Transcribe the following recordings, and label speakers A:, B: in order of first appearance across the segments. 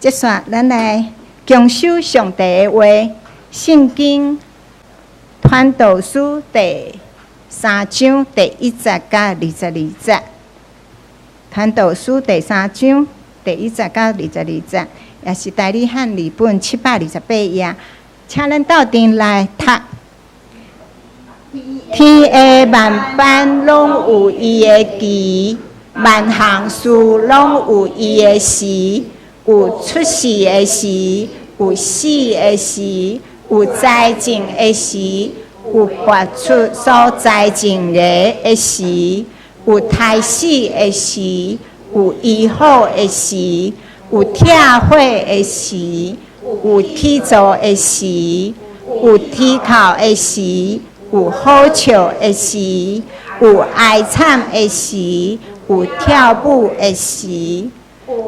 A: 接下咱来强守上帝的话，圣经传道书第3章第1节到22节。传道书第3章第1节到22节，也是大利汉译本728页。请咱斗阵来读。天下万般拢有伊的期，万项事拢有伊的时。有出世的时，有死的时，有栽种的时，有拔出所栽种的时，有胎死的时，有医好的时，有拆毁的时，有天造的时，有天靠的时，有好笑的时，有哀惨的时，有跳舞的时。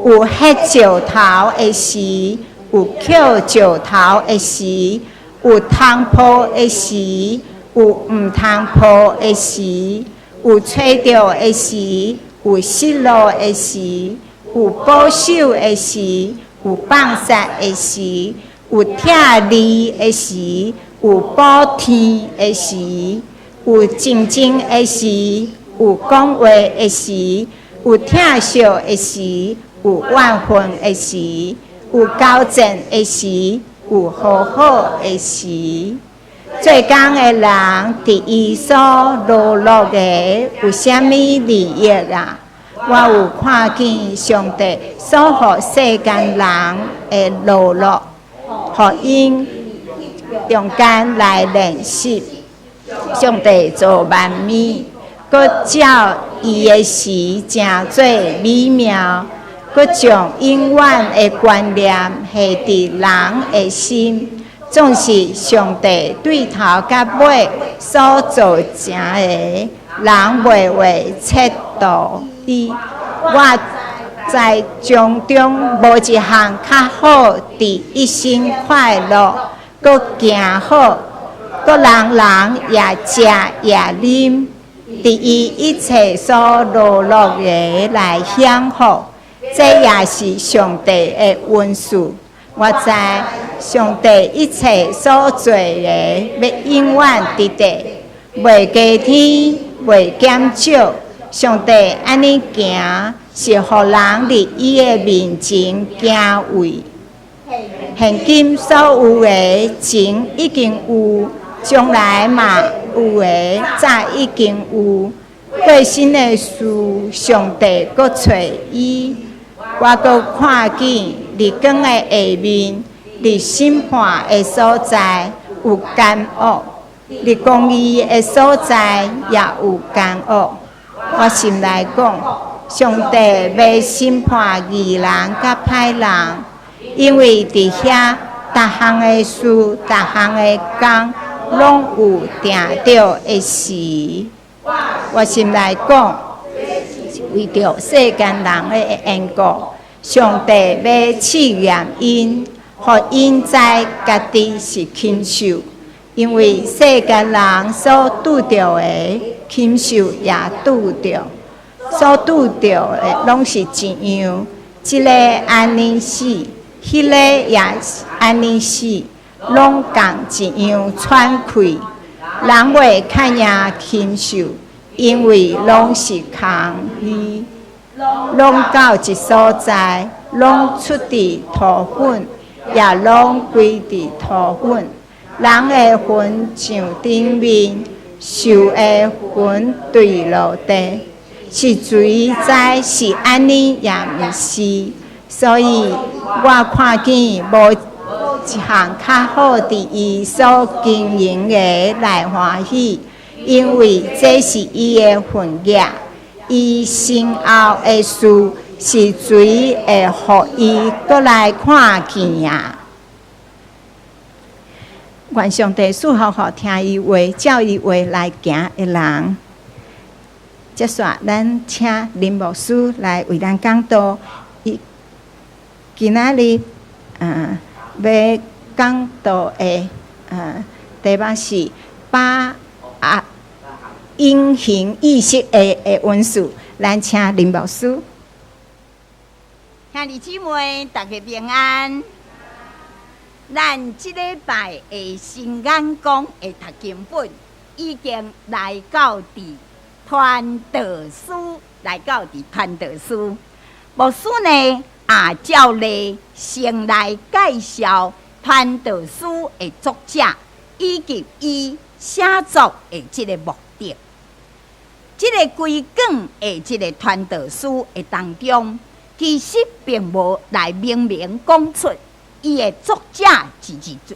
A: 有喝石头的时，有捡石头的时，有通抱的时，有唔通抱的时，有吹着的时，有失落的时，有保守的时，有放杀的时，有拆离的时，有保天的时，有竞争的时，有讲话的时，有疼惜的时。有怨恨的时，有交战的时，有和好的时。做工的人伫伊所落落的有啥物利益啊？我有看见上帝所予世间人的落落，予因用间来练习。上帝造万物，佮照伊的时诚做美妙。佮将永远的观念下伫人的心，总是上帝对头甲尾所造成的，人袂会测度伊。我在中中无一项较好，伫一生快乐，佮行好，佮人也食也啉，伫伊一切所落落的来享福。这也是上帝的恩赐。我知上帝一切所做的，要永远伫地，袂加添，袂减少。上帝安尼行，是予人伫伊的面前敬畏。现今所有的前已经有，将来嘛有的，早已经有。过身的事，上帝搁找伊。我阁看见日光的下面，伫审判的所在有奸恶，伫公义的所在也有奸恶。我心内讲，上帝要审判义人甲歹人，因为伫遐逐项的事、逐项的工，拢有定着的时。我心内讲。为着世间人的缘故，上帝要试验因，予因知家己是禽兽，因为世间人所拄着的，禽兽也拄着，所拄着的拢是一样。这个安尼死，迄个也是安尼死，拢共一样喘气。人袂看赢禽兽。因为拢是空虚，拢到一所在，拢出伫土粉，也拢归伫土粉。人的魂上顶面，兽的魂坠落地，是谁知是安尼也毋是。所以我看见无一项较好伫伊所经营的来欢喜。因为这是伊的份业，伊身后的事是谁会互伊搁来看见啊？愿上帝赐福互听伊话、照伊话来行的人。接下咱请林牧师来为咱讲道。伊今仔日要讲道的题目是把隐形意识的恩赐，咱请林牧师。兄弟姊妹，大家平安。咱这礼拜的新眼光的读经本已经来到传道书，牧师呢照例先来介绍传道书的作者以及伊写作的这个目的。这个规卷的这个传道书的当中，其实并无来明明讲出伊的作者是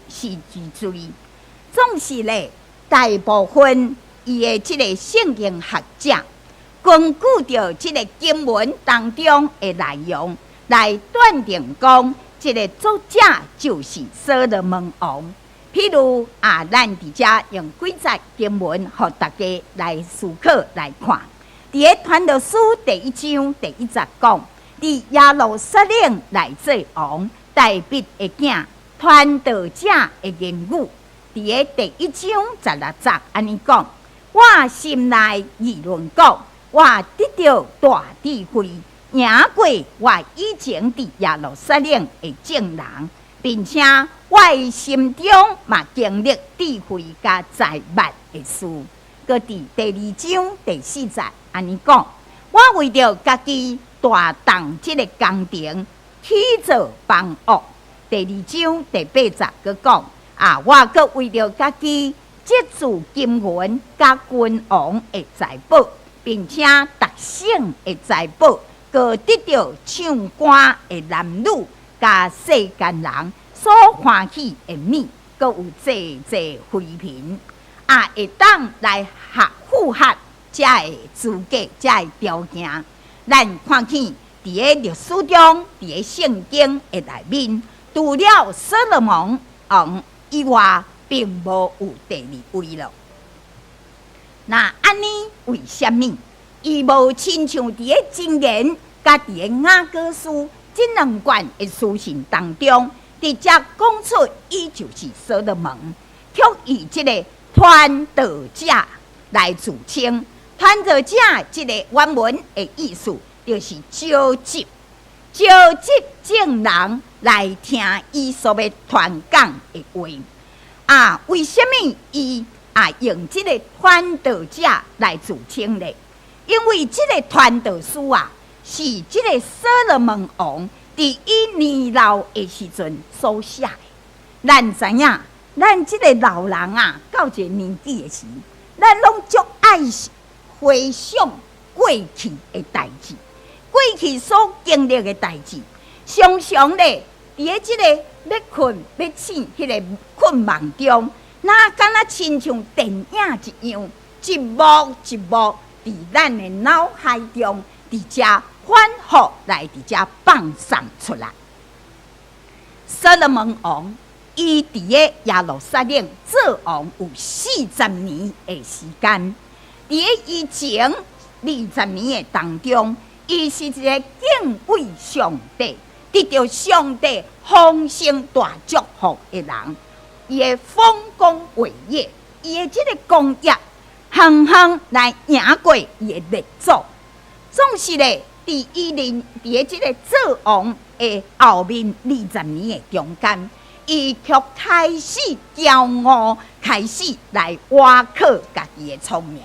A: 谁，总是咧大部分伊的这个圣经学者根据着这个经文当中的内容来断定讲，这个作者就是所罗门王。譬如咱伫遮用几节经文，互大家来思考来看。伫个传道书第1章第1节讲，伫耶路撒冷来做王，大卫的囝，传道者的言语。伫个第1章16节安尼讲：我心内议论讲，我得到大智慧，赢过我以前伫耶路撒冷的众人，并且我的心中嘛经历智慧甲财物的事。搁伫第2章第4节安尼讲：我为着家己大动这个工程，去做房屋。第2章第8节佮讲：我搁为着家己积聚金银甲君王的财宝，并且达省的财宝，佮得到唱歌的男女甲世间人所欢喜的美，佮有济济妃嫔，会当来符合这个资格、这个条件。咱看见伫个历史中，伫个圣经的内面，除了所罗门王以外，并无有第2位了。那安尼为什么？伊无亲像伫个箴言，甲伫个雅歌书这2卷的书信当中，直接讲出伊就是所罗门，却以这个传道者来自称。传道者这个原文的意思，就是召集众人来听伊所要传讲的话。为什么伊用这个传道者来自称呢？因为这个传道书是这个所罗门王伫伊年老的时阵所写的。咱知影，咱这个老人到一个年纪的时，咱拢足爱回想过去的代志，过去所经历的代志，常常咧伫个这个要困要醒迄个困梦中，哪敢若亲像电影一样，一幕一幕伫咱的脑海中，伫遮反复来伫遮放送出来。所罗门王伊伫个耶路撒冷做王有40年的时间。伫个以前20年的当中，伊是一个敬畏上帝、得到上帝丰盛大祝福的人。伊的丰功伟业，伊的这个功业，行来赢过伊的列祖。总是咧，伫个这个做王的后面20年的中间，伊却开始骄傲，开始来挖考家己的聪明。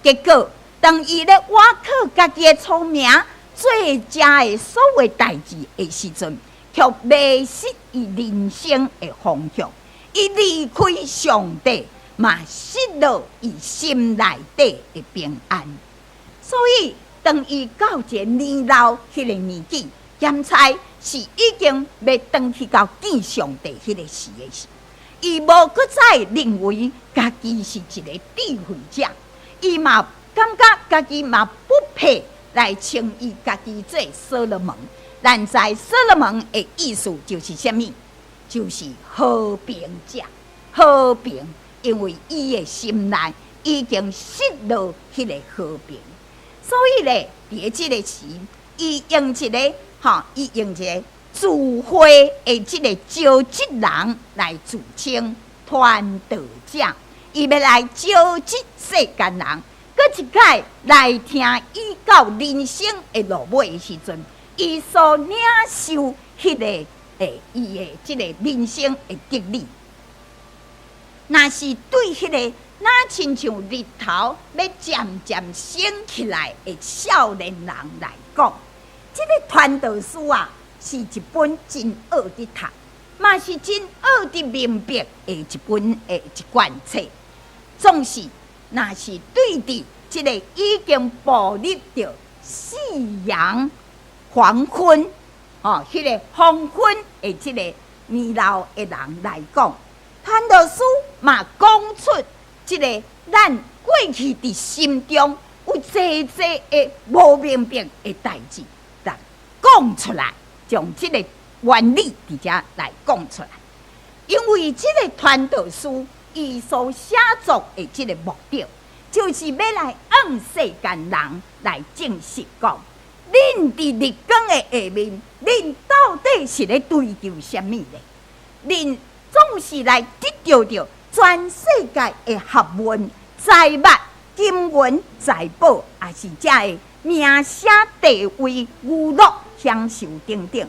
A: 结果，当伊咧挖考家己的聪明，做家的所有代志的时阵，却迷失伊人生的方向。伊离开上帝，嘛失落伊心内底的平安。所以，当伊到一个年老迄个年纪，咸菜是已经要回去到见上帝迄个时的时，伊无搁再认为家己是一个智慧者。伊嘛感觉家己嘛不配来称伊家己做所罗门。咱知所罗门的意思就是什么？就是和平者。和平，因为伊的心内已经失落迄个和平，所以咧，伫即个时，伊用一个智慧的即个召集人来自称传道者。伊要来召集世间人，搁一摆来听伊到人生的落尾的时阵，
B: 伊所领受迄个伊的即个人生的得力。若是对迄个那亲像日头要渐渐升起来的少年人来讲，即个传道书啊，是一本真好的读，嘛是真好的明白的一本一卷册。总是若是对伫即个已经步入着夕阳黄昏，迄个黄昏的即个年老的人来讲，传道书嘛讲出即个咱过去伫心中有济的无明白的代志，来讲出来，将即个原理伫遮来讲出来。因为即个传道书伊所写作的即个目的，就是要来向世间人来证实讲，恁伫日光的下面，恁到底是咧追求什么呢？恁总是来得到着全世界的学问、财物、金文、财宝，也是遮的名声、地位、娱乐、享受等等。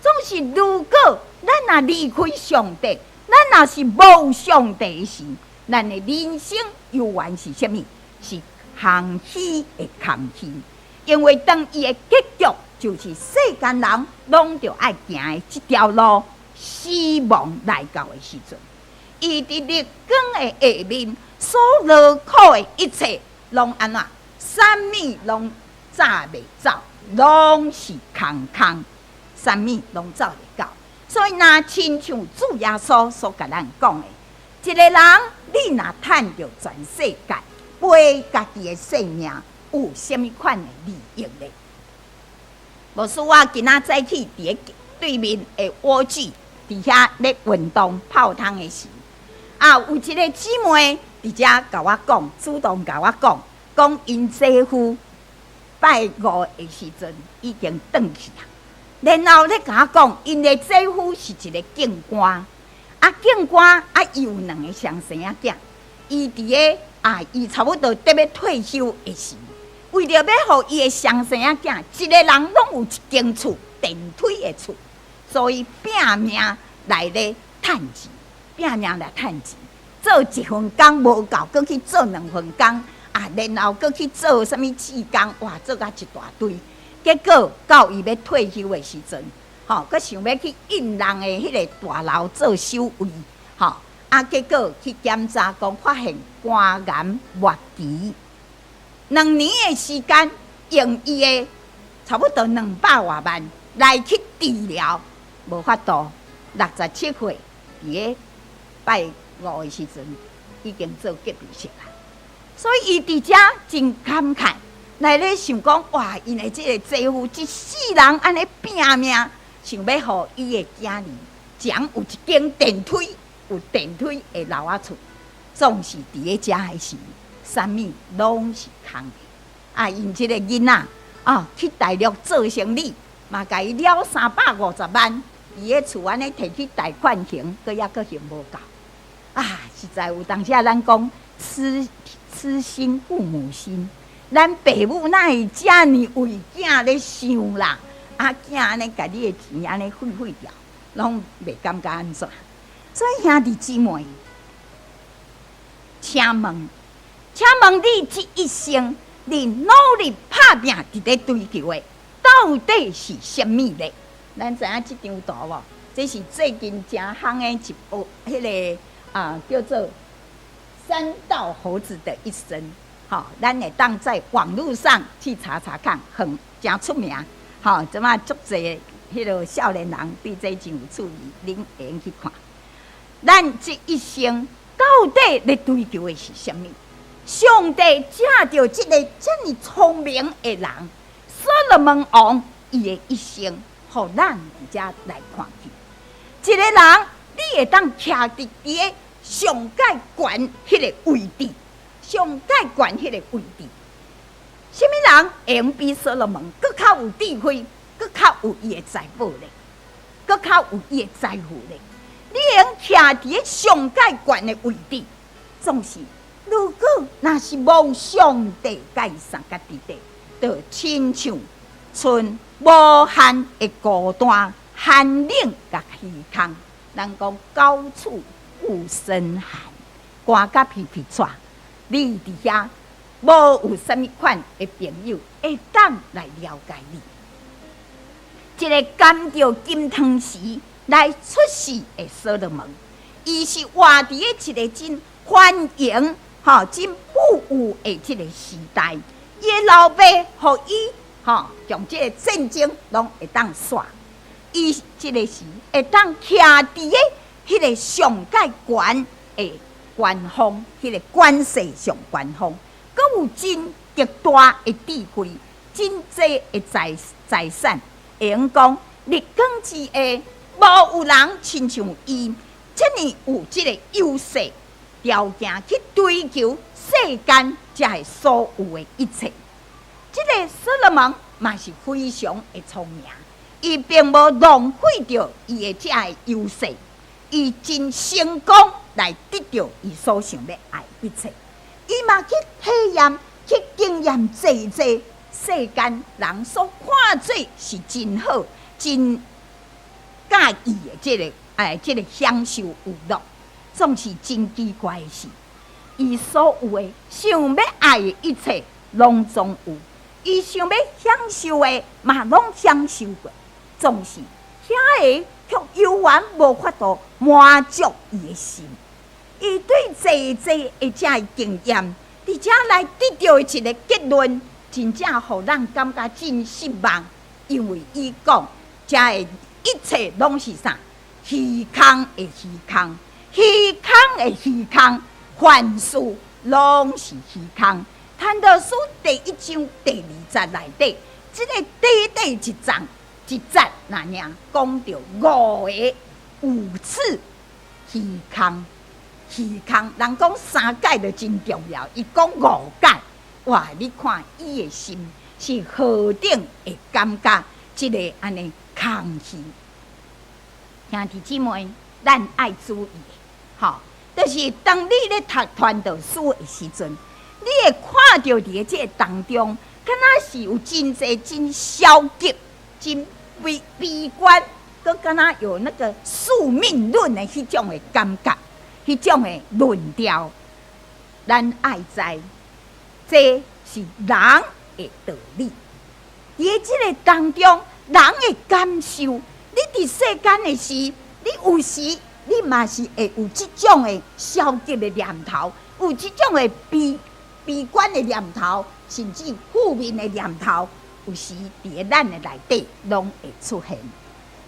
B: 总是如果咱若离开上帝，咱若是无上帝时，咱的人生犹原是什么？是空虚的空虚。因为当伊的结局，就是世间人拢着爱行的这条路，死亡来到的时阵，伊伫日光的下面所劳苦的一切，拢安怎？啥物拢走袂走，拢是空空，啥物拢走袂到。所以，若亲像主耶稣所甲咱讲的，一个人你若趁着全世界，赔家己的性命，有什么款的利益呢？无是我今仔早起伫对面的莴苣伫遐咧运动泡汤的时，有一个姊妹伫遮甲我讲，主动甲我讲因姐夫拜五的时阵已经转去啊。然后咧甲我讲，因的姐夫是一个警官，警官伊有2个双生仔囝，伊伫个伊差不多得要退休的时，为着要互伊的双生仔囝，一个人拢有一间厝，电梯的厝，所以拼命来咧趁钱，拼命来趁钱，做一份工无够，搁去做2份工，然后搁去做什么志工，哇，做甲一大堆。结果到伊要退休的时阵，佮想要去印人的迄个大楼做守卫，结果去检查讲发现肝癌末期，2年的时间用伊的差不多200多万来去治疗，无法度，67岁伫个拜5的时阵已经做隔离室啦，所以伊伫遮真感慨。来咧想讲，哇！因的这个姐夫一世人安尼拼命，想要互伊的囝儿，将有一间电梯，有电梯的楼仔厝，总是伫咧遮的时，啥物拢是空的。因这个囡仔去大陆做生意，嘛甲伊了350万，伊的厝安尼摕去贷款还，搁还无够。实在有当时咱讲痴心父母心。咱爸母哪会遮尔为囝咧想啦？囝安尼家己的钱安尼费掉，拢袂感觉安怎？所以兄弟姊妹，请问你这一生，你努力打拼伫咧追求的，到底是什么呢？咱知影这张图无？这是最近真夯的一部，迄个叫做《山道猴子的一生》。咱会当在网络上去查看，真出名。即马足侪迄个少年人对这真有趣味，恁会用去看。咱这一生到底咧追求的是什么？上帝借着这个这么聪明的人，所罗门王伊的一生，互咱伫遮来看去。一个人，你会当徛伫个上界悬迄个位置。上界悬迄个位置，什么人会用比所罗门搁较有智慧，搁较有伊的财宝咧，搁较有伊的财富咧？你会用徛伫上界悬的位置，总是如果若是无上帝介绍家己的，就亲像存无限的孤单、寒冷甲虚空。人讲高处不胜寒，寒甲皮皮喘。你伫遐无有啥物款的朋友会当来了解你？一个甘着金汤匙来出世的所罗门，伊是活伫一个真繁荣、真富有的这个时代。伊的老爸互伊将这个战争拢会当煞，伊这个时会当徛伫个迄个上界悬的官方，迄个官势上官方，阁有真极大的智慧，真济的财产，会用讲日光之下，无有人亲像伊，遮尔有这个优势条件去追求世间才会所有的一切。这个所罗门嘛是非常的聪明，伊并无浪费掉伊的这个优势，伊真成功来得到伊所想要爱一切。伊嘛去体验、去经验济世间人所看做是真好、真介意的这个享受娱乐，总是真奇怪的事。伊所有的想要爱的一切，拢总有。伊想要享受的嘛，拢享受过，总是遐个却永远无法度满足伊的心。伊对济的这个经验，伫遮来得到一个结论，真正互咱感觉真失望。因为伊讲，遮个一切拢是啥？虚空的虚空，虚空的虚空，凡事拢是虚空。谈到书第1章第2节内底，这个短一章一节那样讲到5个5次虚空，虚空。人讲3界就真重要，伊讲5界，哇！你看伊的心是何等会感觉这个安尼空虚。兄弟姊妹，咱爱注意，就是当你咧读传道书的时阵。你会看到伫这个当中，敢若是有真济真消极、真悲观，佮敢若有那个宿命论的迄种的感觉，迄种的论调。咱爱知，这是人的道理。伫这个当中，人的感受，你伫世间的事，你有时你嘛是会有这种的消极的念头，有这种的悲观的念头，甚至负面的念头，有时伫咱的内底拢会出现。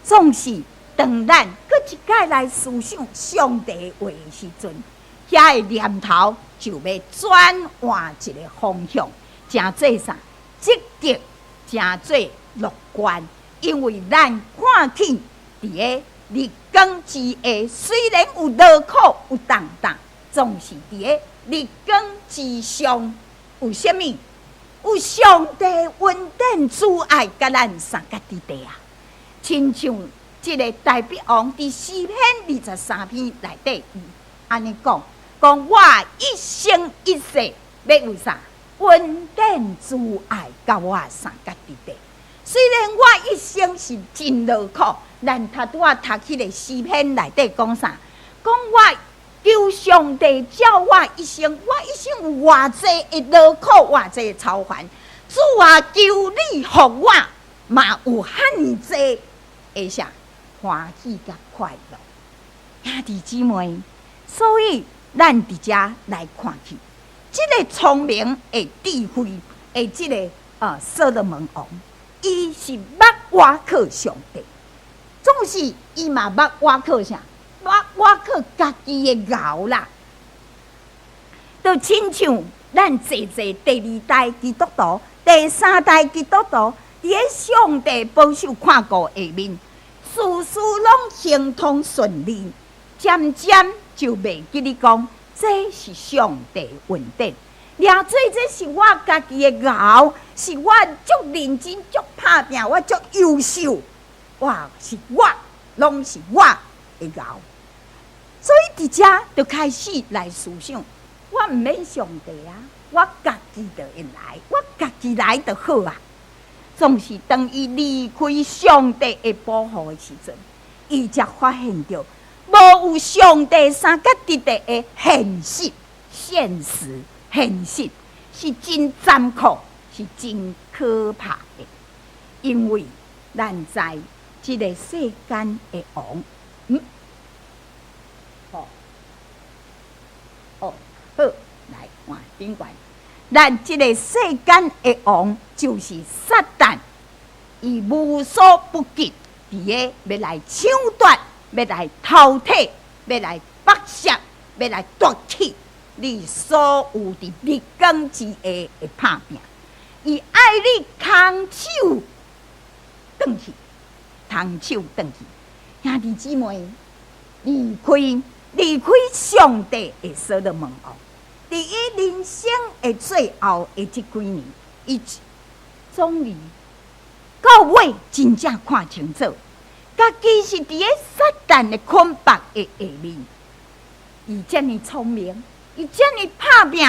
B: 总是当咱搁一摆来思想上帝的话的时阵，遐个念头就要转换一个方向，真做啥？积极，真做乐观。因为咱看起伫个日光之下，虽然有劳苦有重担，总是伫个日光之上有啥物？有上帝恩典主爱甲咱三角伫地啊！亲像这个大笔王伫诗篇23篇内底，安尼讲，我一生一世要有啥？恩典主爱甲我三角伫地。虽然我一生是真劳苦，咱拄仔读迄个诗篇内底讲啥？讲我求上帝照我一生，我一生有偌济的劳苦，偌济的操烦。主啊，求你互我嘛有遐尼济的啥欢喜甲快乐。兄弟姊妹，所以咱伫遮来看去，这个聪明的智慧的这个所罗门王，伊是捌我靠上帝，总是伊嘛捌我靠啥？我靠家己的熬啦，就亲像咱第2代基督徒、第3代基督徒，伫咧上帝保守看顾下面，事事拢行通顺利，渐渐就袂记你讲，这是上帝恩典。了做这是我家己的熬，是我足认真、足拍拼，我足优秀，哇，是我，拢是我的熬。所以伫遮就开始来思想，我毋免上帝啊，我家己就会来，我家己来就好啊。总是当伊离开上帝的保护的时阵，伊才发现到无有上帝三角直直的现实，现实是真残酷，是真可怕的。因为咱在这个世间的王，好，来看顶关。咱这个世间的王就是撒旦，伊无所不及，伫个要来抢夺，要来偷摕，要来剥削，要来夺去你所有的日光之下的拍拼。伊爱你空手转去，兄弟姊妹，离开上帝的所罗门王。伫伊人生的最后的这几年，伊终于到尾真正看清楚，家己是伫个撒旦的捆绑的下面。伊遮尔聪明，伊遮尔拍拼，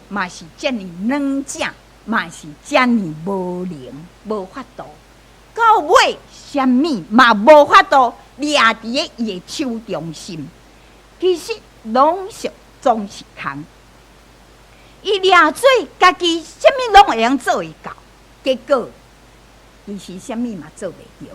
B: 嘛是遮尔软正，嘛是遮尔无能，无法度。到尾，啥物嘛无法度掠伫个伊的手中心。其实拢是总是空。伊掠做家己，啥物拢会用做会到，结果其实啥物嘛做袂到。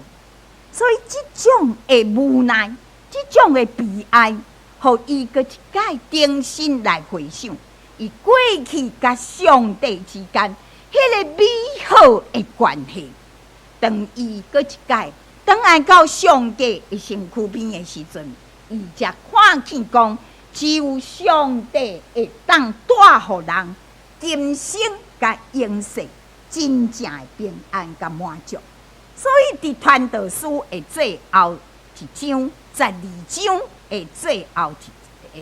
B: 所以即种的无奈，即种的悲哀，互伊搁一摆重新来回想，伊过去甲上帝之间迄个美好的关系。当伊搁一摆转来到上帝的身躯边的时阵，伊才看见讲。只有上帝会当带予人今生甲永世真正的平安甲满足。所以伫传道书的最后一章12章的最后这2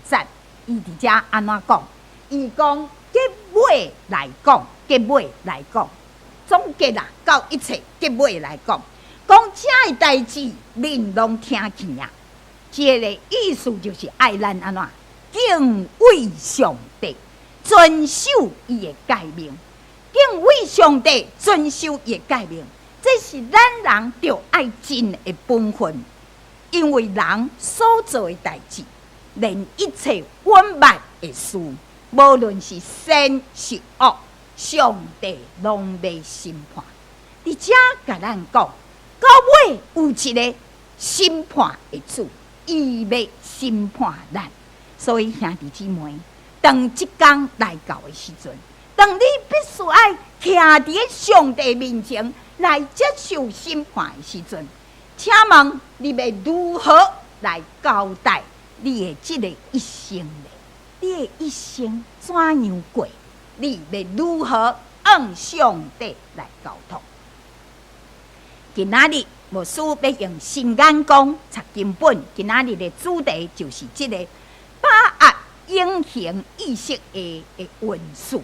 B: 节，伊伫遮安怎讲？伊讲结尾来讲，总结啦，到一切结尾来讲，讲这个代志恁拢听见啊。这个意思就是爱咱安怎敬畏上帝，遵守伊的诫命。敬畏上帝，遵守伊的诫命，这是咱人着爱尽的本分。因为人所做的代志，连一切稳办的事，无论是善是恶，上帝拢要审判。伫遮甲咱讲，到尾有一个审判的主。伊要审判咱，所以兄弟姊妹，当即天来到的时阵，当你必须爱徛伫上帝面前来接受审判的时阵，请问你要如何来交代你的这个一生呢？你的一生怎样过？你要如何按上帝来交托？今仔日牧师要用新眼光读经本，今仔日的主题就是这个把握永恒意识的元素，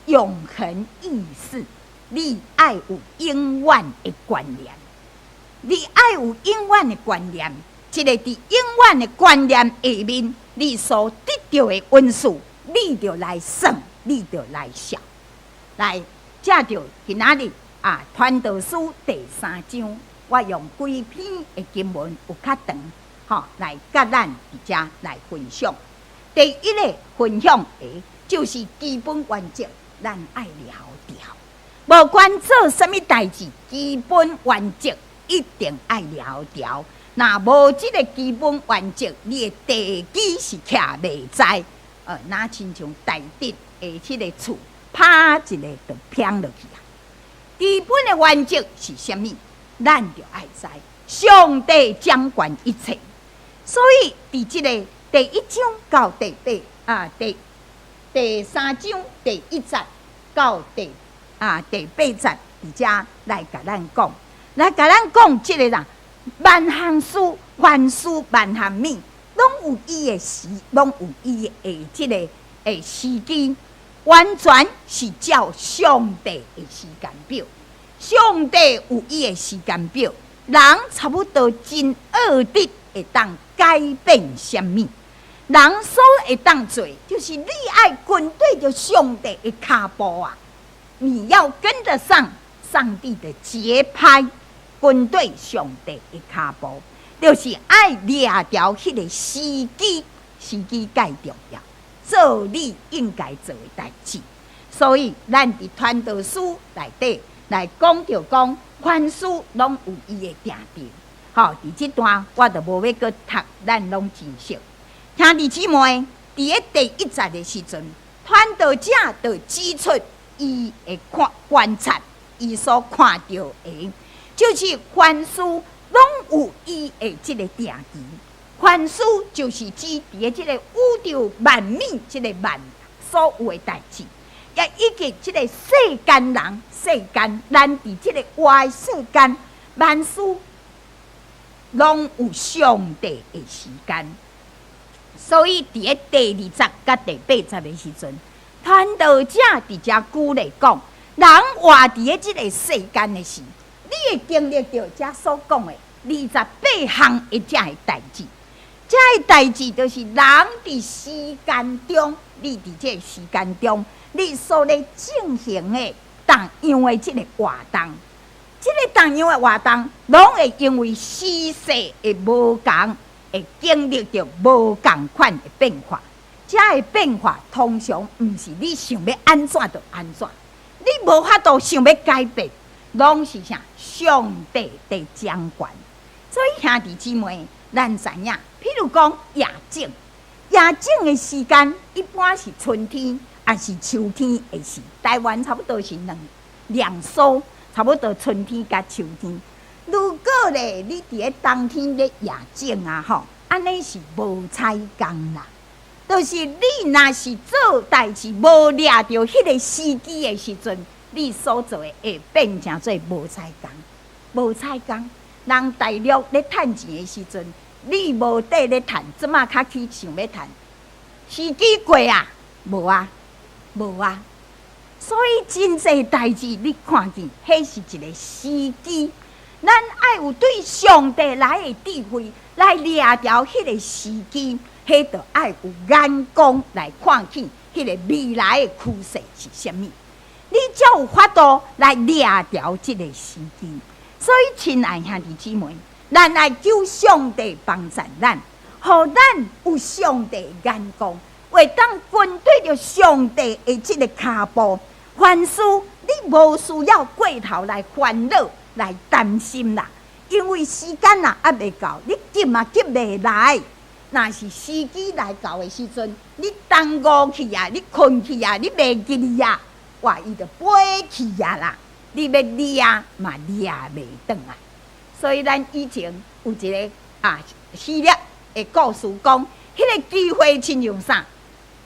B: 永恒意识。你爱有永远的观念，你爱有永远的观念。这个伫永远的观念下面，你所得到的元素，你就来算，你就来想，来借着今仔日传道书第3章，我用几篇的经文有较长，来甲咱伫遮来分享。第一个分享的就是基本原则，咱爱了掉。无管做什么代志，基本原则一定爱了掉。若无这个基本原则，你的地基是徛袂在，那亲像大地的迄个厝，拍一个就偏落去啊。基本的原则是什么？咱就爱知，上帝掌管一切。所以伫这个第1章到第3章第1节到第8節，伫遮来甲咱讲，这个人万项事，凡事万项物，拢有伊的时，拢有伊的这个时机，完全是照上帝的时间表。上帝有伊的时间表，人差不多真恶劣会当改变什么？人所会当做，就是你爱跟对着上帝的脚步啊！你要跟得上上帝的节拍，军队上帝的脚步，就是爱抓条迄个时机，时机介重要，做你应该做的代志。所以，咱伫传道书内底来讲着讲，凡事拢有伊的定定。伫即段我就无要搁读，咱拢真熟。兄弟姊妹，伫咧第一节的时阵，传道者就指出伊的观察，伊所看到的，就是凡事拢有伊的即个定义。凡事就是指伫咧即个宇宙万物即个万所有的代志，也以及即个世间人、世间咱伫即个活的世间，万事拢有上帝的时间。所以伫咧第20节甲第8节的时阵，传道者伫遮举例讲，人活伫咧即个世间的时，你会经历到遮所讲的28项的遮的代志。遮的代志就是人伫时间中，你伫这个时间中，你所咧进行的同样的即个活动，即个同样的活动，拢会因为时势的无同，会经历着无同款的变化。遮的变化通常毋是你想要安怎就安怎，你无法度想要改变，拢是啥？上帝在掌管。所以兄弟姊妹，咱知影，譬如讲夜景，夜景的时间一般是春天，还是秋天的时。台湾差不多是两收，差不多春天甲秋天。如果咧，你伫咧冬天咧夜景啊，安尼是无采工啦。就是你若是做代志无抓着迄个时机的时阵，你所做的会变成做无采工。无采工，人大陆咧趁钱的时阵，你无底咧趁，怎么较去想要趁？时机过啊？无啊，无啊。所以真济代志，你看见，迄是一个时机。咱爱有对上帝来的智慧，来抓条迄个时机。迄着爱有眼光来看见迄个未来的趋势是啥物，你才有法度来抓条即个时机。所以，亲爱兄弟姊妹，咱来求上帝帮助咱，互咱有上帝的眼光，会当跟对着上帝的即个脚步。凡事你无需要过头来烦恼、来担心啦，因为时间还未到，你急嘛急未来。若是时机来到的时阵，你耽误去啊，你困去啊，你袂记哩啊，哇，伊就飞去啊啦！你要抓嘛抓袂转来。所以咱以前有一个系列的故事讲，迄个机会亲像啥？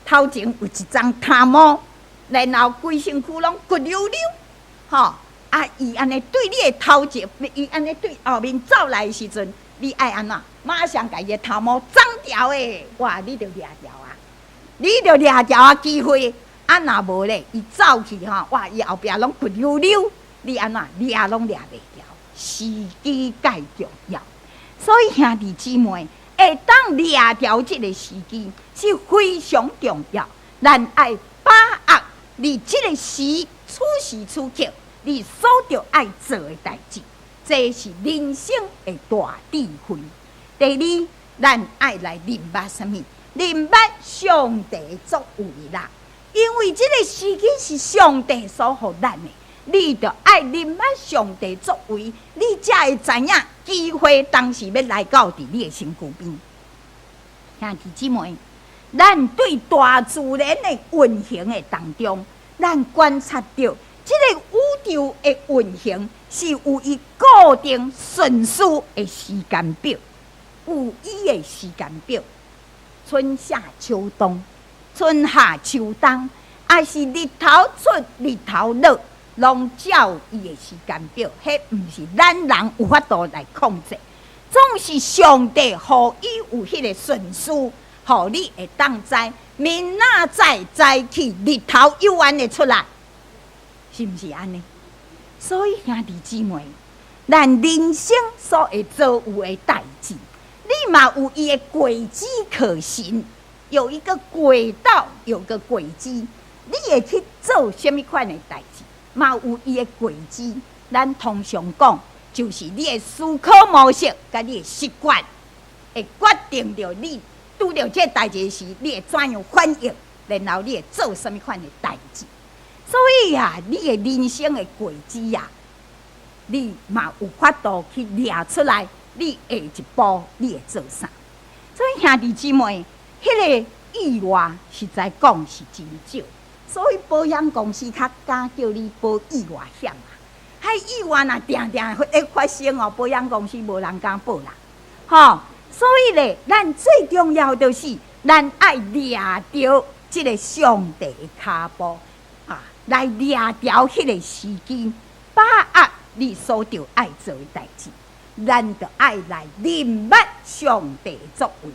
B: 头前有一张炭毛，然后规身躯拢骨溜溜，伊安尼对你的头前，伊安尼对后面走来的时阵，你爱安怎？马上把伊的头毛长条诶，哇！你就抓条啊！你就抓条啊！机会若无咧，伊走去哇！伊后壁拢骨溜溜，你安怎抓拢抓袂掉？时机介重要，所以兄弟姊妹，会当抓条即个时机是非常重要。咱爱把握你即个时此时此刻，你所着爱做的代志，这是人生的大智慧。第二，咱爱来明白什么？明白上帝作为啦，因为这个时机是上帝所予咱的，你着爱明白上帝作为，你才会知影机会当时要来到伫你的身躯边。兄弟姊妹，咱对大自然的运行的当中，咱观察到这个宇宙的运行是有伊固定顺序的时间表。有伊的时间表，春夏秋冬，春夏秋冬，还是日头出日头落，拢照伊的时间表。迄毋是咱人有法度来控制，总是上帝予伊有迄个顺序，予你会当知明仔载早起日头又安会出来，是毋是安尼？所以兄弟姊妹，咱人生所会做有的代志。你嘛有伊的轨迹可行，有一个轨道，有个轨迹，你会去做什么款的代志？嘛有伊的轨迹，咱通常讲，就是你的思考模式甲你的习惯，会决定着你拄着这代志时，你会怎样反应，然后你会做什么款的代志。所以啊，你的人生的轨迹啊，你嘛有法度去列出来，你下一步你会做啥？所以兄弟姊妹，迄个意外实在讲是真少，所以保险公司较敢叫你保意外险啊。迄意外若定定会发生哦，保险公司无人敢保啦。吼，所以咧，咱最重要就是咱爱掠着即个上帝的骹步啊，来掠着迄个时机，把握你所着爱做的代志。咱就爱来明白上帝作为，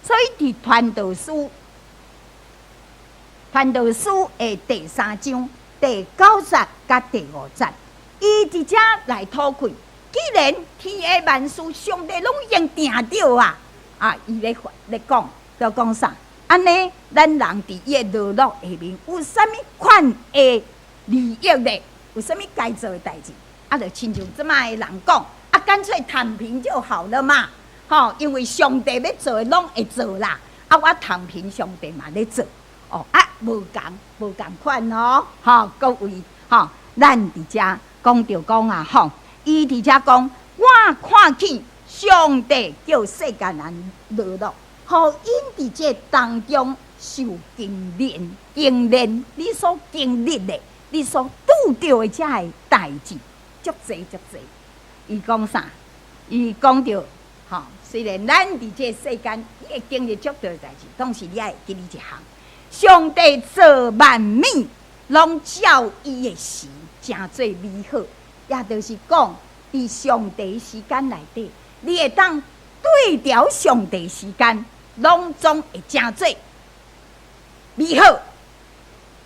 B: 所以伫传道书的第3章第9节甲第5节，伊伫遮来讨论。既然天下万事上帝拢已经定着啊，伊咧讲，就讲啥？安尼，咱人伫伊的落落下面，有啥物款的利益咧？有啥物该做的代志？啊，就亲像即摆的人讲。啊，干脆躺平就好了嘛，因为上帝要做的拢会做啦，啊，我躺平，上帝嘛咧做，无共款哦，各位，咱伫遮讲着讲啊，伊伫遮讲，我看见上帝叫世间人落落，互因伫这当中受经历，你所经历的，你所拄着的遮的代志，足济。伊讲啥？伊讲着，虽然咱伫这世间，你会经历足多代志，但是你也会记哩一项：上帝做万物，拢照伊的时，诚做美好。也就是讲，伫上帝时间内底，你会当对调上帝时间，拢总会诚做美好。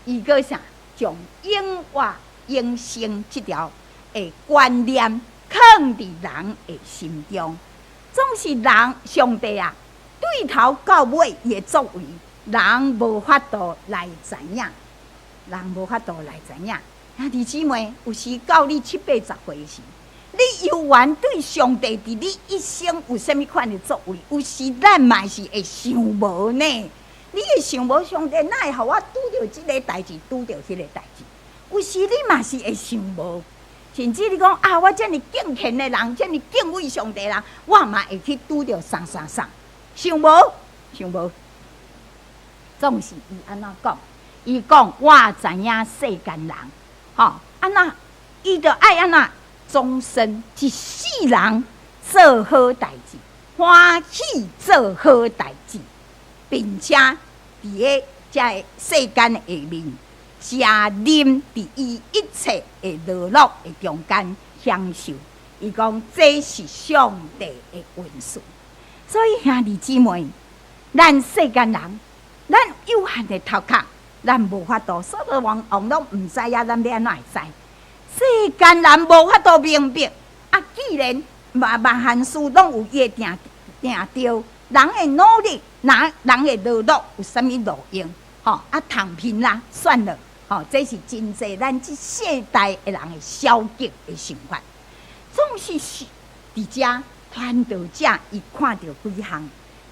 B: 伊个啥？将永活永生这条的观念。放伫人的心中，总是人上帝啊，对头到尾伊的作为，人无法度来知影，兄弟姊妹，有时到你70、80岁时，你犹原对上帝伫你一生有啥物款的作为，有时咱嘛是会想无呢。你会想无上帝哪会互我拄着即个代志，拄着迄个代志？有时你嘛是会想无。甚至你讲啊，我这么敬虔的人，这么敬畏上帝的人，我嘛会去拄着啥？想无？总是伊安怎讲？伊讲我知影世间人，安那伊就爱安那终身一世人做好代志，欢喜做好代志，并且伫个这世间的下面。加啉伫伊一切的乐乐的中间享受，伊讲这是上帝的恩赐。所以兄弟姊妹，咱世间人，咱有限的头壳，咱无法度，所有网络唔知呀，咱要安怎会知？世间人无法度明白。既然万项事拢有伊的定着，人的努力，人的乐乐有啥物路用？躺平啦，算了。这是真济咱这世代的人的消极的想法，总是伫遮传道者伊看到几项，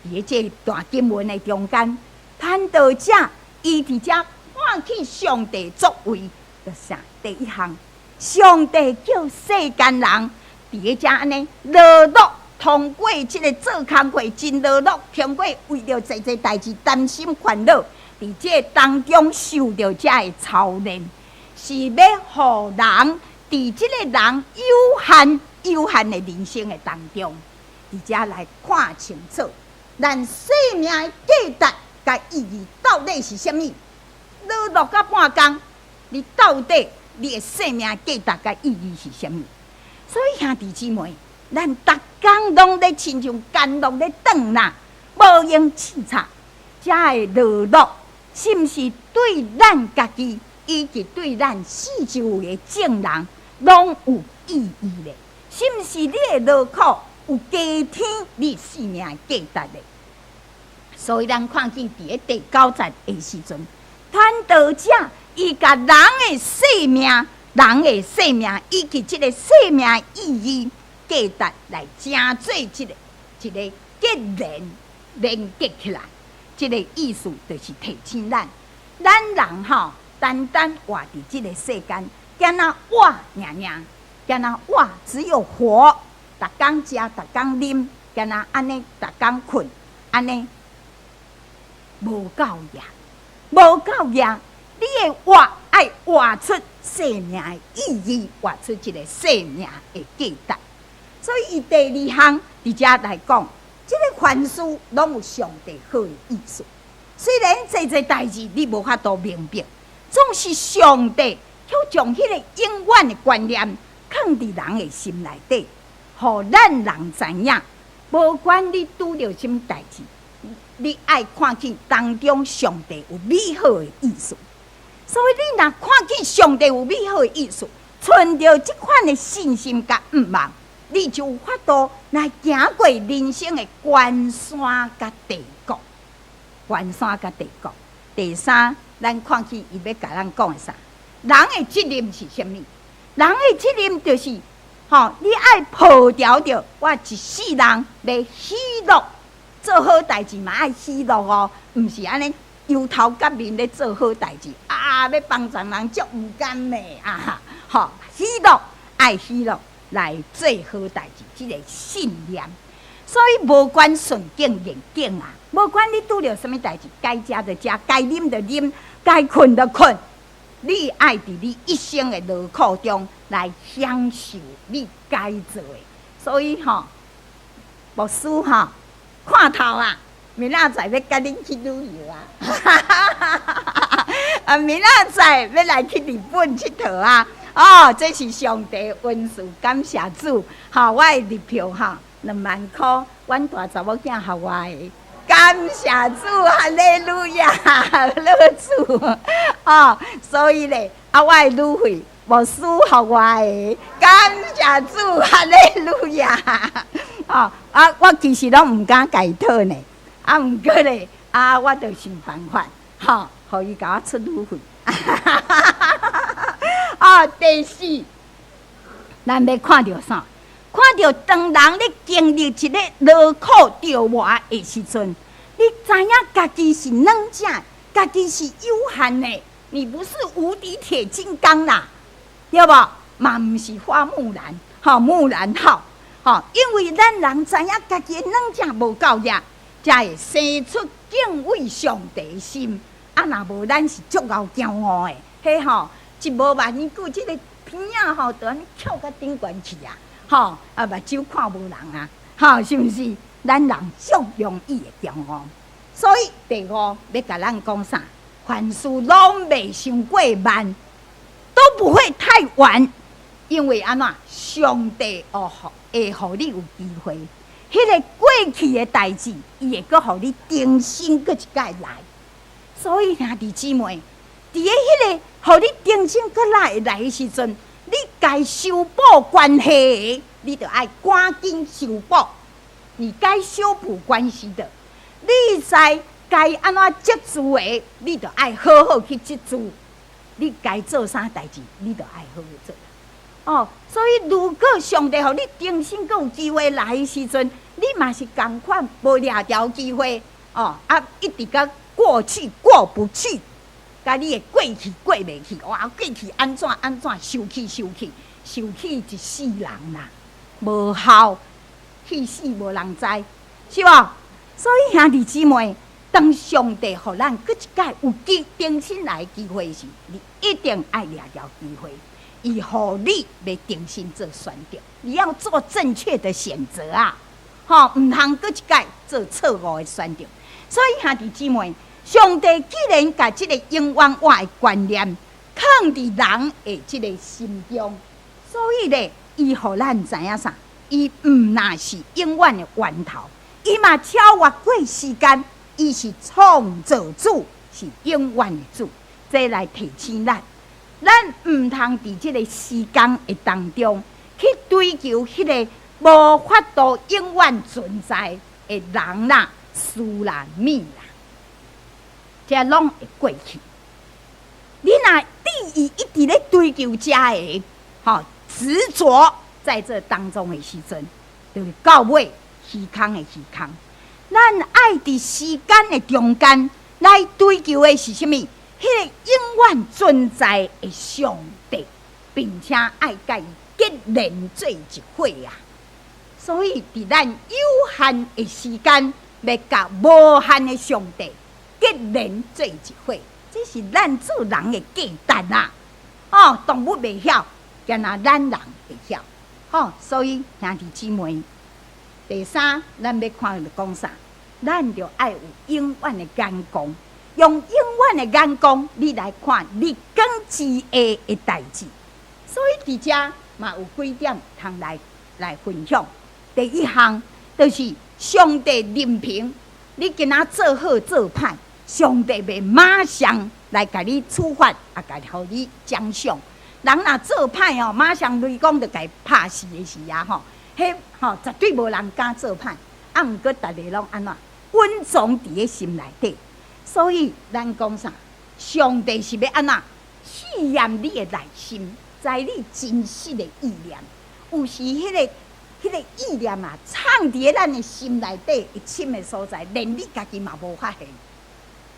B: 伫这段经文的中间，传道者伊伫遮看见上帝作为，就啥？第一项，上帝叫世间人伫遮安尼乐乐，通过这个做工课真乐乐，通过为了这代志担心烦恼。伫这当中受到这的操练，是要互人伫这个人有限的人生的当中，伫这来看清楚，咱生命的价值甲意义到底是啥物？落落到半工，你到底你的生命的价值甲意义是啥物？所以兄弟姊妹，咱逐工拢咧亲像甘露咧长啦，无用厮插，这的落落。是毋是对咱家己以及对咱四周围的众人拢有意义咧？是毋是你的劳苦有加添你生命的价值咧？所以咱看见伫第9节的时阵，传道者伊甲人的生命人的生命以及这个生命意义价值来成做一个结连结起来，这个意思就是提醒咱人单单活伫这个世间，敢若活尔，敢若活只有活，逐工食，逐工啉，敢若安尼，逐工困，安尼无够呀，无够呀！你的活爱活出生命的意义，活出一个生命的价值。所以，伊第二项伫遮来讲，这个凡事拢有上帝好的意思。虽然这代志你无法度明白，总是上帝要将迄个永远的观念放伫人的心内底，互咱人知影。无管你拄着什么代志，你爱看见当中上帝有美好的意思。所以你若看见上帝有美好的意思，存着这款的信心甲毋忘，你就有法度来行过人生的关山甲地谷。关山甲地谷。第三，咱看见伊要甲咱讲的啥？人的责任是啥物？人的责任就是，你爱抱牢着我一世人要喜乐，做好代志嘛爱喜乐哦，毋是安尼忧头革面咧做好代志要帮助人足毋甘的喜乐爱喜乐来做好代志，这个信念。所以无管顺境逆境无管你拄着什么代志，该食就食，该啉就啉，该困就困，你爱伫你一生的劳苦中来享受你该做的。所以牧师看头明仔载要甲恁去旅游明仔载要来去日本佚佗这是上帝恩赐，感谢主我的日票2万块，阮大查某囝互我的，感谢主，哈利路亚，乐主所以咧我的旅费牧师互我的，感谢主，哈利路亚我其实拢毋敢甲伊讨呢，毋过咧我就想办法互伊甲我出旅费第四，咱要看到啥？看到当人咧经历一个劳苦着活的时阵，你知影家己是软者，家己是有限的，你不是无敌铁金刚啦，对无？嘛毋是花木兰，木兰好，因为咱人知影家己的软者无够力，才会生出敬畏上帝的心。若无咱是足够骄傲的，迄一无万年久，这个片就安尼翘到顶悬去目睭看无人是毋是？咱人足容易会骄傲，所以第五要甲咱讲啥？凡事拢未伤过慢，都不会太晚，因为安怎？上帝会互你有机会，迄个过去的代志，伊会阁互你重新阁一届来。所以兄弟姊妹，伫迄个互你重新阁来的时阵，你该修补关系，你就爱赶紧修补；你该修补关系的，你知该安怎接住的，你就爱好好去接住。你该做啥代志，你就爱好好做。所以如果上帝互你重新阁有机会来的时阵，你嘛是同款无掠条机会一直甲过去过不去。甲你的过去过袂去，过去安怎受气一世人啦，无效，去死无人知，是无？所以兄弟姊妹，当上帝互咱搁一届有重新来的机会时，你一定爱掠条机会，伊互你要重新做选择，你要做正确的选择毋通搁一届做错误的选择。所以兄弟姊妹，上帝既然把这个永远活的观念放伫人的这个心中，所以咧，伊互咱知影啥？伊毋那是永远的源头，伊嘛超越过时间，伊是创造主，是永远的主。这来提醒咱毋通伫这个时间的当中去追求迄个无法度永远存在的人啦、事啦、物啦。这拢会过去。你若伫伊一直咧追求遮个，执着在这当中的时阵，就是到尾虚空的虚空。咱爱伫时间的中间来追求的是什么？迄个永远存在的上帝，并且爱甲伊结连做一伙啊！所以伫咱有限的时间，要甲无限的上帝结连做一伙，这是咱做人的价值啊！动物袂晓，敢若咱人会晓。所以兄弟姊妹，第三，咱要看就讲啥？咱就爱有永远的眼光，用永远的眼光，你来看日光之下的代志。所以伫遮嘛有几点通来分享。第一项就是上帝任凭你今仔做好做歹，上帝袂马上来甲你处罚，也甲互你奖赏。人若做歹马上雷公就甲伊拍死的是迄绝对无人敢做歹。毋过逐个拢安怎稳重伫咧心内底。所以咱讲啥？上帝是要安怎试验你的内心，在你真实的意念。有时迄个意念藏伫咧咱的心内底一深的所在，连你家己嘛无发现，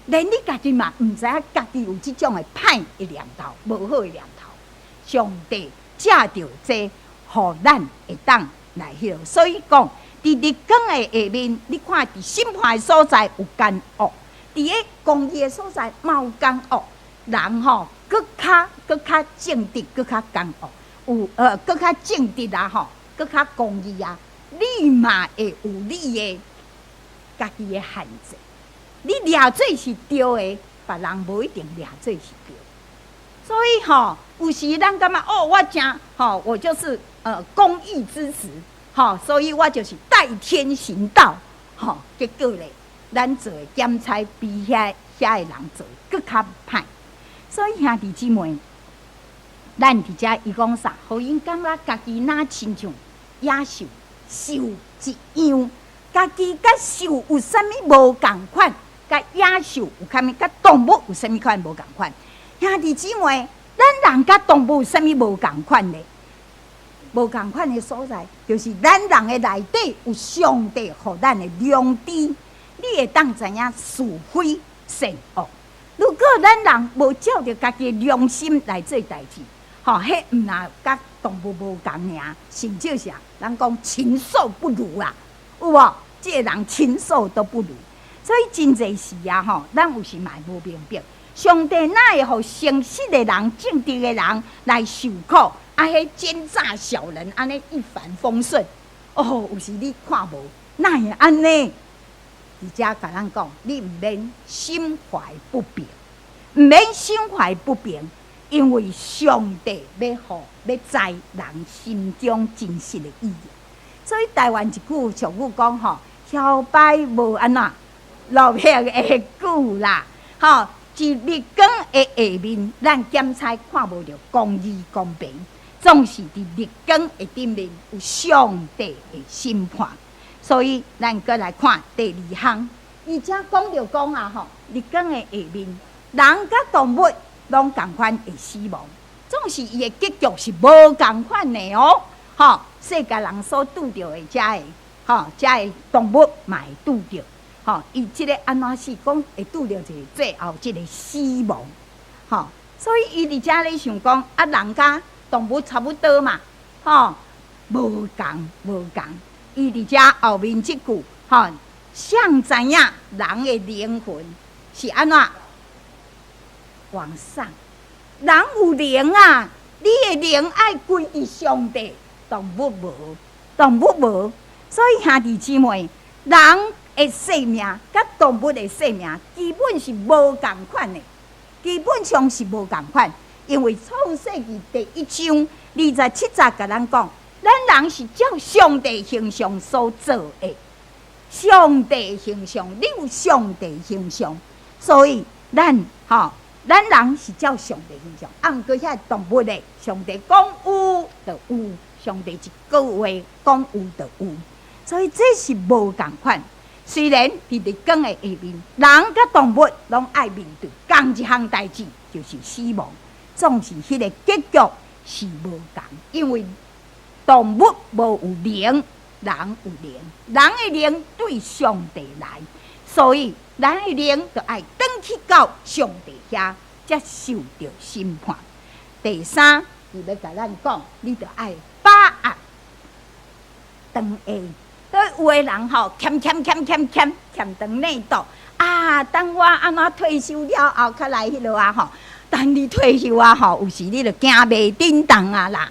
B: 连你家己嘛毋知影家己有即种的歹的念头、无好的念头。上帝借着这，互咱会当来晓。所以讲，伫日光的下面，你看伫审判的所在有奸恶，伫咧公义的所在嘛有奸恶。人搁较正直，搁较奸恶，搁较正直搁较公义你嘛会有你的家己的限制。你掠做是对的，别人无一定掠做是对。所以有时咱感觉我真我就是公义之子所以我就是代天行道结果咧，咱做的检差比遐的人做更较歹。所以兄弟姊妹，咱伫遮伊讲啥？互因感觉家己若亲像野兽兽一样，家己甲兽有啥物无共款？甲野兽有啥物？甲动物有啥物款无共款？兄弟姊妹，咱人甲动物有啥物无共款呢？无共款的所在，就是咱人的内底有上帝互咱的良知，你会当知影是非善恶。如果咱人无照着家己的良心来做代志，迄毋若甲动物无共尔，甚至是人讲禽兽不如啦，有无？这个人禽兽都不如。所以真侪时咱有时嘛无明白。上帝哪会互诚实的人、正直的人来受苦？迄奸诈小人安尼一帆风顺，有时你看无，哪会安尼？伫遮甲咱讲，你毋免心怀不平，毋免心怀不平，因为上帝要知人心中真实的意义。所以台湾一句俗语讲摇摆无安怎落叶的久啦，一日光的下面，咱检差看无着公义公平，总是伫日光的顶面有上帝的审判。所以咱搁来看第二项，伊遮讲着讲日光的下面，人甲动物拢共款会死亡，总是伊的结局是无共款的世界人所拄着的遮的动物嘛会拄着。伊即个安怎是讲会拄着一个最后即个死亡，所以伊伫遮咧想讲人甲动物差不多嘛，无共。伊伫遮后面即句，谁知影人的灵魂是安怎往上？人有灵你的灵爱归于上帝，动物无。所以兄弟姊妹，人的生命甲动物的生命基本是无共款的，基本上是无共款。因为创世纪第1章27节甲咱讲，咱人是照上帝形象所做的，上帝形象，你有上帝形象，所以咱人是照上帝形象。毋过遐动物的，上帝讲有就有，上帝一句话讲有就有，所以这是无共款。虽然伫日光的下面，人甲动物拢爱面对同一项代志，就是死亡。总是迄个结局是无同，因为动物无有灵，人有灵，人的灵对上帝来，所以人的灵就爱转去到上帝遐，才受到审判。第三，伊要甲咱讲，你就爱把握长下。所以有的人吼，欠长内度啊，等我安怎退休了后，较来迄落啊吼。等你退休啊吼，有时你就惊袂振动啊啦。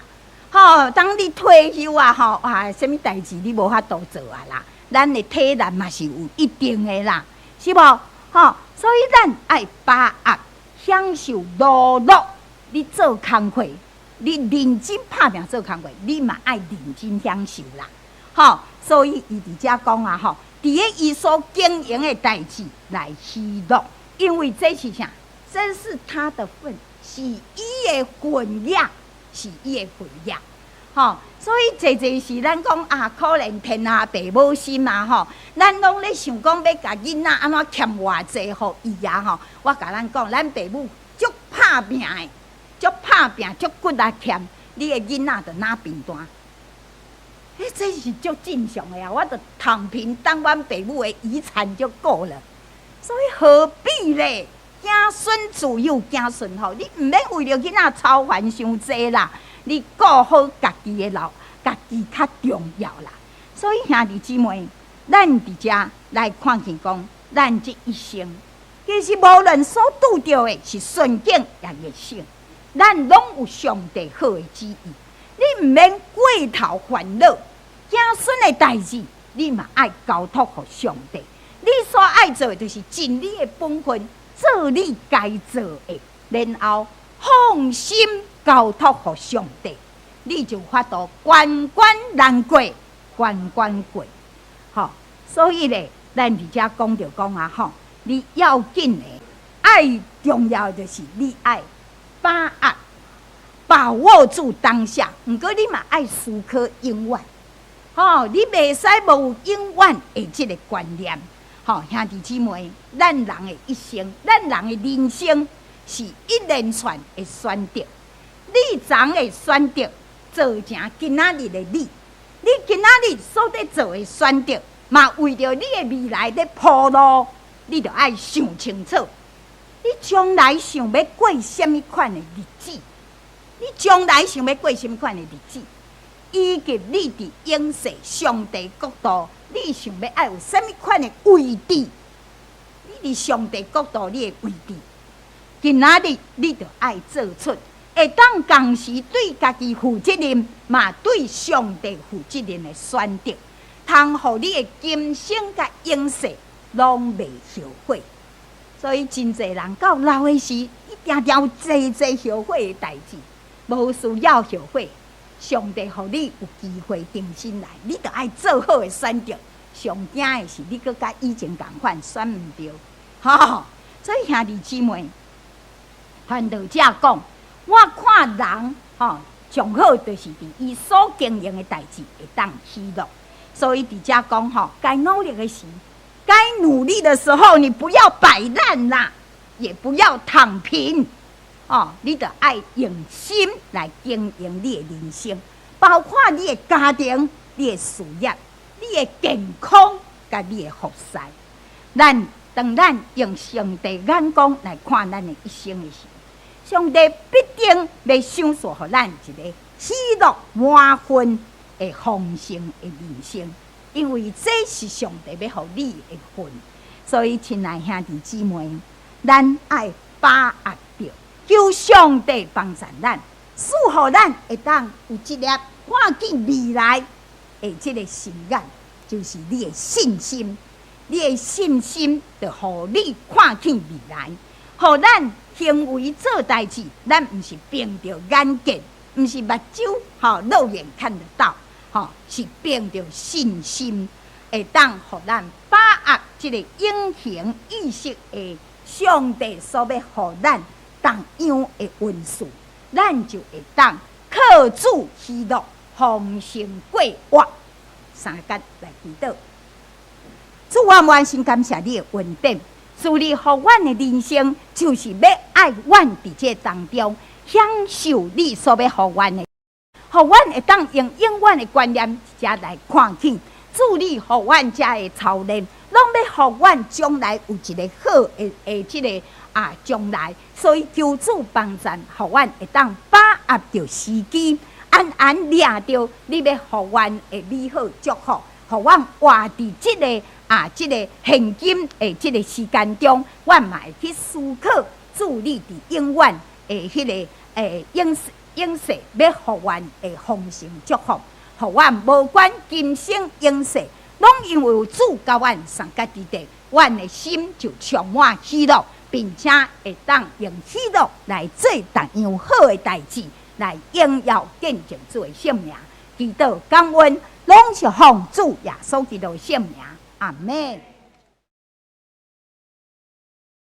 B: 吼，当你退休啊吼，啊，什么代志你无法度做啊啦。咱的体力嘛是有一定的啦，是无？吼，所以咱爱把握享受劳碌。你做工课，你认真拍拼做工课，你嘛爱认真享受啦。吼，所以伊伫遮讲啊吼，伫个伊所经营的代志来喜乐，因为这是啥？这是他的份，是伊的份量，是伊的份量。吼，所以这时咱讲啊，可怜天下父母心啊吼，咱拢咧想讲要甲囡仔安怎欠偌济互伊啊吼。我甲咱讲，咱父母足拍拼的，足拍拼，足骨力欠，你的囡仔就拿贫单。这是足正常的啊！我着躺平，当阮父母的遗产就够了。所以何必咧？子孙自有子孙福，你毋免为了囡仔操烦伤济啦。你顾好家己的老，家己较重要啦。所以兄弟姊妹，咱伫遮来看见讲，咱这一生，其实无论所拄着的是顺境也逆境，咱拢有上帝好的旨意。你毋免过头烦恼，子孙的代志，你嘛爱交托互上帝。你所爱做的，就是尽你的本分，做你该做的，然后放心交托互上帝，你就发度关关难过，关关过。吼，所以咧，咱伫遮讲着讲啊，吼，你要紧的，爱重要的就是你爱把握住当下，毋过你嘛爱思考永远。吼，你袂使无永远的即个观念。吼，兄弟姊妹，咱人的一生，咱人的人生是一连串的选择。你昨的选择，造成今仔日的你。你今仔日所在做的选择，嘛为着你的未来在铺路，你着爱想清楚。你将来想要过什么款的日子？你将来想要过什么款的日子？以及你伫永世上帝国度，你想要爱有什么款的位置？你伫上帝国度你的位置，今仔日你着爱做出会当同时对家己负责任，嘛对上帝负责任的选择，通互你的今生甲永世拢袂后悔。所以真侪人到老的时，一定有侪后悔的代志，无需要后悔。上帝互你有机会定心来，你着爱做好的选择。上惊的是你搁甲以前同款选毋着，吼。所以兄弟姊妹，传道者讲，我看人吼上好，就是伫伊所经营的代志会当喜乐。所以伫遮讲吼，该努力的时，该努力的时候，你不要摆烂啦，也不要躺平。哦，你着爱用心来经营你的人生，包括你的家庭、你的事业、你的健康，甲你的福祉。当咱用上帝眼光来看咱的一生的时，上帝必定要赏赐予咱一个喜乐满分的丰盛的人生，因为这是上帝要予你的份。所以，亲爱兄弟姊妹，咱爱把握着。求上帝帮助咱，赐予咱会当有一粒看见未来的这个心眼，就是你的信心。你的信心就互你看见未来，互咱行为做代志，咱毋是凭着眼见，毋是目睭肉眼看得到，是凭着信心，会当互咱把握这个永恒意识的上帝所要互咱同样的运数，咱就会当靠主喜乐，丰盛过活。三节来祈祷，主，我满心感谢你的恩典，主你互阮的人生，就是要爱阮伫这当中享受你所要互阮的，互阮会当用永远的观念才来看见。主你互阮遮的操练，拢要互阮将来有一个好的即个将来。所以求主帮助，互阮会当把握着时机，安安领着你要互阮的美好祝福，互阮活伫即个即个现今的即个时间中，阮嘛会去思考主你伫永远的迄个永世要互阮的丰盛祝福，互阮无管今生永世，拢因为有主甲阮三角之地，阮的心就充满喜乐，并且会当用喜乐来做逐样好的代志，来荣耀见证主的圣名。祈祷感恩，拢是奉主耶稣基督的圣名。阿门。